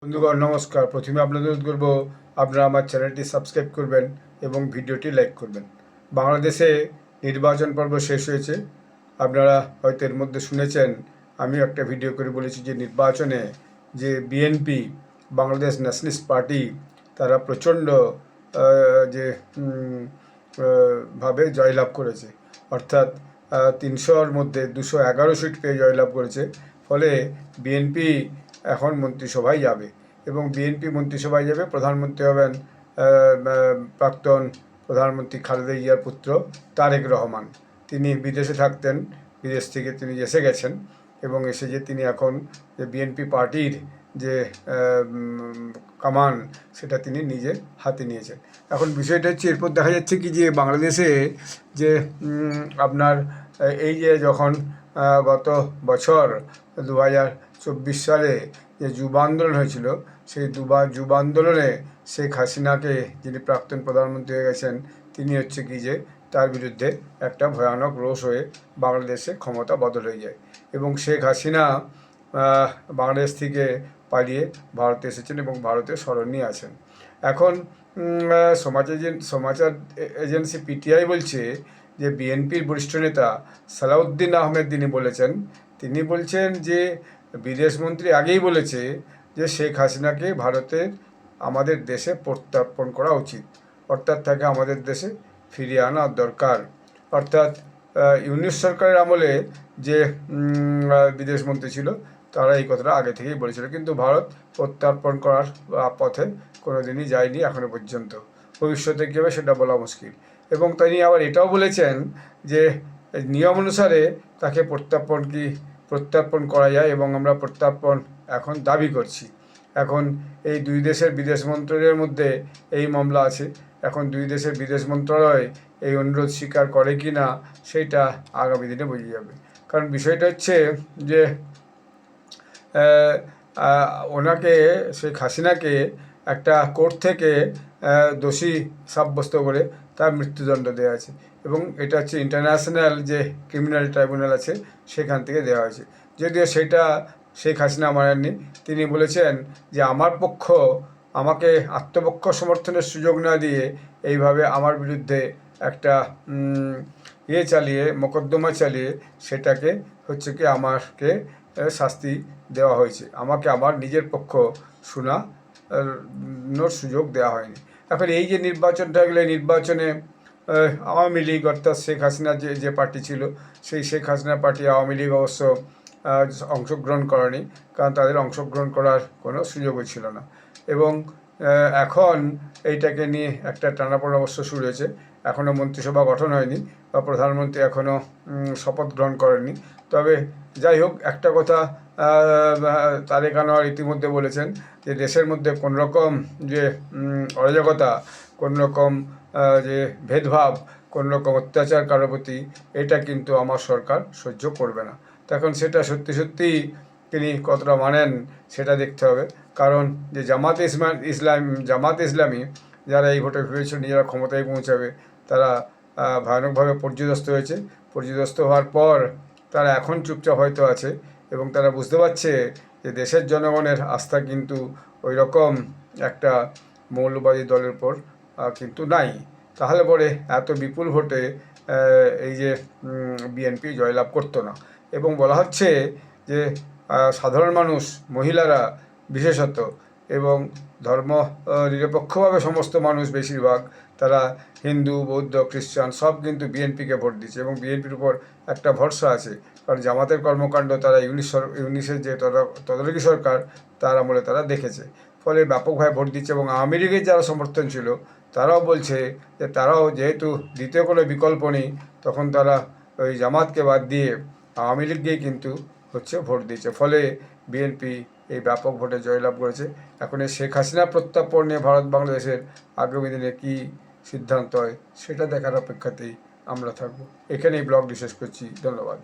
বন্ধুগণ নমস্কার। প্রথমে আপনাদের অনুরোধ করব আপনারা আমার চ্যানেলটি সাবস্ক্রাইব করবেন এবং ভিডিওটি লাইক করবেন। বাংলাদেশে নির্বাচন পর্ব শেষ হয়েছে। আপনারা হয়তো এর মধ্যে শুনেছেন, আমিও একটা ভিডিও করে বলেছি যে নির্বাচনে যে বিএনপি বাংলাদেশ ন্যাশনালিস্ট পার্টি তারা প্রচণ্ড যে ভাবে জয়লাভ করেছে, অর্থাৎ 300-র মধ্যে 211 সিট পেয়ে জয়লাভ করেছে। ফলে বিএনপি এখন মন্ত্রিসভায় যাবে এবং বিএনপি মন্ত্রিসভায় যাবে। প্রধানমন্ত্রী হবেন প্রাক্তন প্রধানমন্ত্রী খালেদা জিয়ার পুত্র তারেক রহমান। তিনি বিদেশে থাকতেন, বিদেশ থেকে তিনি এসে গেছেন এবং এসে যে তিনি এখন যে বিএনপি পার্টির যে কামান সেটা তিনি নিজে হাতে নিয়েছেন। এখন বিষয়টা হচ্ছে, এরপর দেখা যাচ্ছে কি যে বাংলাদেশে যে আপনার এই যে যখন গত বছর 2024 সালে যে যুব আন্দোলন হয়েছিল, সেই যুব আন্দোলনে শেখ হাসিনাকে, যিনি প্রাক্তন প্রধানমন্ত্রী হয়ে গেছেন, তিনি হচ্ছে কি যে তার বিরুদ্ধে একটা ভয়ানক রোষ হয়ে বাংলাদেশে ক্ষমতা বদল হয়ে যায় এবং শেখ হাসিনা বাংলাদেশ থেকে পালিয়ে ভারতে এসেছেন এবং ভারতে শরণ নিয়ে আছেন। এখন সমাচার এজেন্সি পিটিআই বলছে যে বিএনপির বরিষ্ঠ নেতা সালাউদ্দিন আহমেদ তিনি বলছেন যে বিদেশমন্ত্রী আগেই বলেছে যে শেখ হাসিনাকে ভারতের আমাদের দেশে প্রত্যার্পণ করা উচিত, অর্থাৎ তাকে আমাদের দেশে ফিরিয়ে আনা দরকার। অর্থাৎ ইউনিস সরকারের আমলে যে বিদেশমন্ত্রী ছিল তারা এই কথাটা আগে থেকেই বলেছিল, কিন্তু ভারত প্রত্যার্পণ করার পথে কোনো দিনই যায়নি এখনো পর্যন্ত। ভবিষ্যতে কী হবে সেটা বলা মুশকিল। এবং তিনি আবার এটাও বলেছেন যে নিয়ম অনুসারে তাকে প্রত্যার্পণ করা যায় এবং আমরা প্রত্যার্পণ এখন দাবি করছি। এখন এই দুই দেশের বিদেশ মন্ত্রণালয়ের মধ্যে এই মামলা আছে। এখন দুই দেশের বিদেশ মন্ত্রণালয় এই অনুরোধ স্বীকার করে কি না সেইটা আগামী দিনে বোঝা যাবে। কারণ বিষয়টা হচ্ছে যে ওনাকে, শেখ হাসিনাকে একটা কোর্ট থেকে দোষী সাব্যস্ত করে তার মৃত্যুদণ্ড দেওয়া আছে এবং এটা হচ্ছে ইন্টারন্যাশনাল যে ক্রিমিনাল ট্রাইব্যুনাল আছে সেখান থেকে দেওয়া হয়েছে। যদিও সেটা শেখ হাসিনা মানেননি। তিনি বলেছেন যে আমাকে আত্মপক্ষ সমর্থনের সুযোগ না দিয়ে এইভাবে আমার বিরুদ্ধে একটা মোকদ্দমা চালিয়ে সেটাকে হচ্ছে কি আমাকে শাস্তি দেওয়া হয়েছে, আমাকে আমার নিজের পক্ষ শোনানোর সুযোগ দেওয়া হয়নি। এখন এই যে নির্বাচনটা গেলে, নির্বাচনে আওয়ামী লীগ অর্থাৎ শেখ হাসিনা যে পার্টি ছিল, সেই শেখ হাসিনা পার্টি আওয়ামী লীগ অবশ্য অংশগ্রহণ করেনি, কারণ তাদের অংশগ্রহণ করার কোনো সুযোগই ছিল না। এবং এখন এইটাকে নিয়ে একটা টানাপোড়েন অবশ্য শুরু হয়েছে। এখনও মন্ত্রিসভা গঠন হয়নি বা প্রধানমন্ত্রী এখনও শপথ গ্রহণ করেননি। তবে যাই হোক, একটা কথা তারেক আনোয়ার ইতিমধ্যে বলেছেন যে দেশের মধ্যে কোনোরকম যে অরাজকতা, কোনোরকম যে ভেদভাব, কোনোরকম অত্যাচার কারোর প্রতি, এটা কিন্তু আমার সরকার সহ্য করবে না। তখন সেটা সত্যি তিনি কতটা মানেন সেটা দেখতে হবে। কারণ যে জামাত ইসলামী যারা এই ভোটে ভেবেছিল নিজেরা ক্ষমতায় পৌঁছাবে, তারা ভয়ানকভাবে পর্যুদস্ত হওয়ার পর তারা এখন চুপচাপ হয়তো আছে এবং তারা বুঝতে পারছে যে দেশের জনগণের আস্থা কিন্তু ওই রকম একটা মৌলবাদী দলের উপর কিন্তু নাই। তাহলে পরে এত বিপুল ভোটে এই যে বিএনপি জয়লাভ করতো না। এবং বলা হচ্ছে যে সাধারণ মানুষ, মহিলারা বিশেষত, এবং ধর্ম নিরপেক্ষভাবে সমস্ত মানুষ, বেশিরভাগ তারা হিন্দু, বৌদ্ধ, খ্রিস্টান সব কিন্তু বিএনপিকে ভোট দিচ্ছে এবং বিএনপির উপর একটা ভরসা আছে। কারণ জামাতের কর্মকাণ্ড তারা ইউনিসের যে তদারকি সরকার তার আমলে তারা দেখেছে। ফলে ব্যাপকভাবে ভোট দিচ্ছে এবং আওয়ামী লীগের যারা সমর্থন ছিল তারাও বলছে যে তারাও যেহেতু দ্বিতীয় কোনো বিকল্প নেই, তখন তারা ওই জামাতকে বাদ দিয়ে আওয়ামী লীগকেই কিন্তু ভোট দিচ্ছে। ফলে বিএনপি এই ব্যাপক ভোটে জয়লাভ করেছে। এখন এই শেখ হাসিনা প্রত্যার্পণ নিয়ে ভারত বাংলাদেশের আগামী দিনে কী সিদ্ধান্ত হয় সেটা দেখার অপেক্ষাতেই আমরা থাকবো। এখানেই ব্লগটি শেষ করছি। ধন্যবাদ।